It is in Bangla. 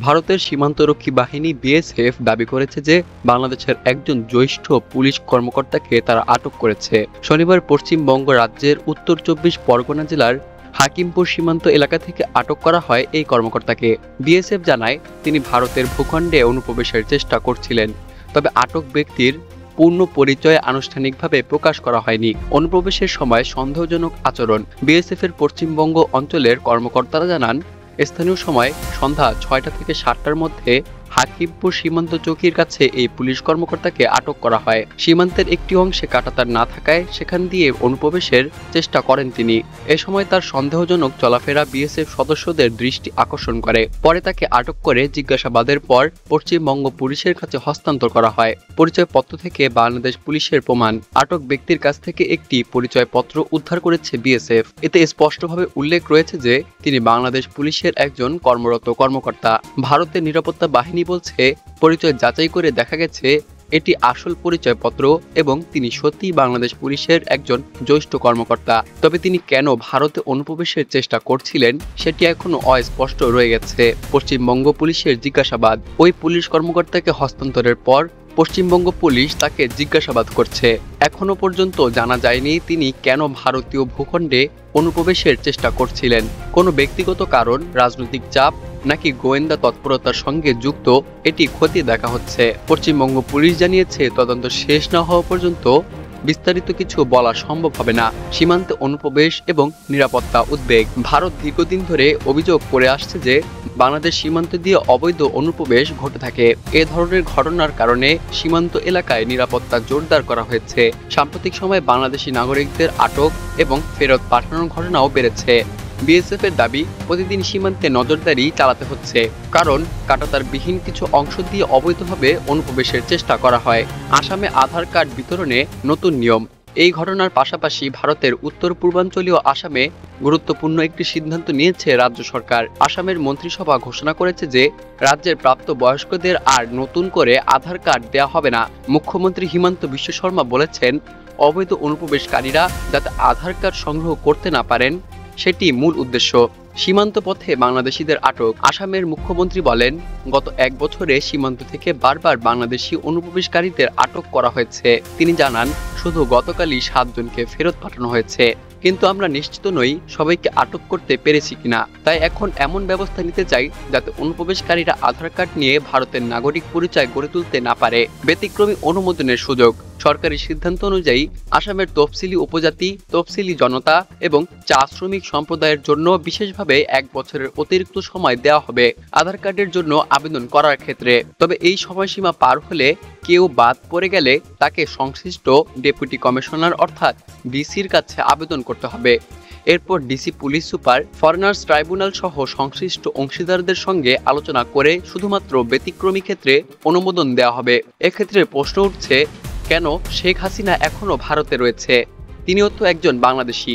ভারতের সীমান্তরক্ষী বাহিনী বিএসএফ দাবি করেছে যে বাংলাদেশের একজন জ্যেষ্ঠ পুলিশ কর্মকর্তাকে তারা আটক করেছে। শনিবার পশ্চিমবঙ্গ রাজ্যের উত্তর ২৪ পরগনা জেলার হাকিমপুর সীমান্ত এলাকা থেকে আটক করা হয় এই কর্মকর্তাকে। বিএসএফ জানায় তিনি ভারতের ভূখণ্ডে অনুপ্রবেশের চেষ্টা করছিলেন, তবে আটক ব্যক্তির পূর্ণ পরিচয় আনুষ্ঠানিকভাবে প্রকাশ করা হয়নি। অনুপ্রবেশের সময় সন্দেহজনক আচরণ। বিএসএফ এর পশ্চিমবঙ্গ অঞ্চলের কর্মকর্তারা জানান, স্থানীয় সময় সন্ধ্যা ৬টা থেকে ৭টার মধ্যে হাকিমপুর সীমান্ত চৌকির কাছে এই পুলিশ কর্মকর্তাকে আটক করা হয়। সীমান্তের একটি অংশে কাঁটাতার না থাকায় সেখান দিয়ে অনুপ্রবেশের চেষ্টা করেন তিনি। এ সময় তার সন্দেহজনক চলাফেরা বিএসএফ সদস্যদের দৃষ্টি আকর্ষণ করে। পরে তাকে আটক করে জিজ্ঞাসাবাদের পর পশ্চিমবঙ্গ পুলিশের কাছে হস্তান্তর করা হয়। পরিচয়পত্র থেকে বাংলাদেশ পুলিশের প্রমাণ। আটক ব্যক্তির কাছ থেকে একটি পরিচয়পত্র উদ্ধার করেছে বিএসএফ। এতে স্পষ্টভাবে উল্লেখ রয়েছে যে তিনি বাংলাদেশ পুলিশের একজন কর্মরত কর্মকর্তা। ভারতের নিরাপত্তা বাহিনী বলছে, পরিচয় যাচাই করে দেখা গেছে এটি আসল পরিচয়পত্র এবং তিনি সত্যিই বাংলাদেশ পুলিশের একজন জ্যেষ্ঠ কর্মকর্তা। তবে তিনি কেন ভারতে অনুপ্রবেশের চেষ্টা করছিলেন সেটি এখনো অস্পষ্ট রয়ে গেছে। পশ্চিমবঙ্গ পুলিশের জিজ্ঞাসাবাদ। ওই পুলিশ কর্মকর্তাকে হস্তান্তরের পর পশ্চিমবঙ্গ পুলিশ তাকে জিজ্ঞাসাবাদ করছে। এখনো পর্যন্ত জানা যায়নি তিনি কেন ভারতীয় ভূখণ্ডে অনুপ্রবেশের চেষ্টা করছিলেন। কোনো ব্যক্তিগত কারণ, রাজনৈতিক চাপ নাকি গোয়েন্দা তৎপরতার সঙ্গে যুক্ত, এটি খতিয়ে দেখা হচ্ছে। পশ্চিমবঙ্গ পুলিশ জানিয়েছে তদন্ত শেষ না হওয়া পর্যন্ত বিস্তারিত কিছু বলা সম্ভব হবে না। সীমান্তে অনুপ্রবেশ এবং নিরাপত্তা উদ্বেগ। ভারত দীর্ঘদিন ধরে অভিযোগ করে আসছে যে বাংলাদেশ সীমান্ত দিয়ে অবৈধ অনুপ্রবেশ ঘটে থাকে। এ ধরনের ঘটনার কারণে সীমান্ত এলাকায় নিরাপত্তা জোরদার করা হয়েছে। সাম্প্রতিক সময়ে বাংলাদেশি নাগরিকদের আটক এবং ফেরত পাঠানোর ঘটনাও বেড়েছে। বিএসএফ এর দাবি, প্রতিদিন সীমান্তে নজরদারি চালাতে হচ্ছে, কারণ কাঁটাতারবিহীন কিছু অংশ দিয়ে অবৈধভাবে অনুপ্রবেশের চেষ্টা করা হয়। আসামে আধার কার্ড বিতরণে নতুন নিয়ম। এই ঘটনার পাশাপাশি ভারতের উত্তর পূর্বাঞ্চলীয় আসামে গুরুত্বপূর্ণ একটি সিদ্ধান্ত নিয়েছে রাজ্য সরকার। আসামের মন্ত্রিসভা ঘোষণা করেছে যে রাজ্যের প্রাপ্তবয়স্কদের আর নতুন করে আধার কার্ড দেওয়া হবে না। মুখ্যমন্ত্রী হিমন্ত বিশ্ব শর্মা বলেছেন, অবৈধ অনুপ্রবেশকারীরা যাতে আধার কার্ড সংগ্রহ করতে না পারেন সেটি মূল উদ্দেশ্য। সীমান্ত পথে বাংলাদেশিদের আটক। আসামের মুখ্যমন্ত্রী বলেন, গত ১ বছরে সীমান্ত থেকে বারবার বাংলাদেশি অনুপ্রবেশকারীদের আটক করা হয়েছে। তিনি জানান, শুধু গতকালই ৭ জনকে ফেরত পাঠানো হয়েছে, কিন্তু আমরা নিশ্চিত নই সবাইকে আটক করতে পেরেছি কিনা। তাই এখন এমন ব্যবস্থা নিতে চাই যাতে অনুপ্রবেশকারীরা আধার কার্ড নিয়ে ভারতের নাগরিক পরিচয় গড়ে তুলতে না পারে। ব্যতিক্রমী অনুমোদনের সুযোগ। সরকারি সিদ্ধান্ত অনুযায়ী আসামের তফসিলি উপজাতি, তফসিলি জনতা এবং চা শ্রমিক সম্প্রদায়ের জন্য বিশেষভাবে ১ বছরের অতিরিক্ত সময় দেওয়া হবে আধার কার্ডের জন্য আবেদন করার ক্ষেত্রে। তবে এই সময়সীমা পার হলে কেউ বাদ পড়ে গেলে তাকে সংশ্লিষ্ট ডেপুটি কমিশনার অর্থাৎ ডিসির কাছে আবেদন করতে হবে। এরপর DC, police super, foreigners tribunal সহ সংশ্লিষ্ট অংশীদারদের সঙ্গে আলোচনা করে শুধুমাত্র ব্যতিক্রমী ক্ষেত্রে অনুমোদন দেওয়া হবে। এক্ষেত্রে প্রশ্ন উঠছে, কেন শেখ হাসিনা এখনো ভারতে রয়েছে? তিনিও তো একজন বাংলাদেশি।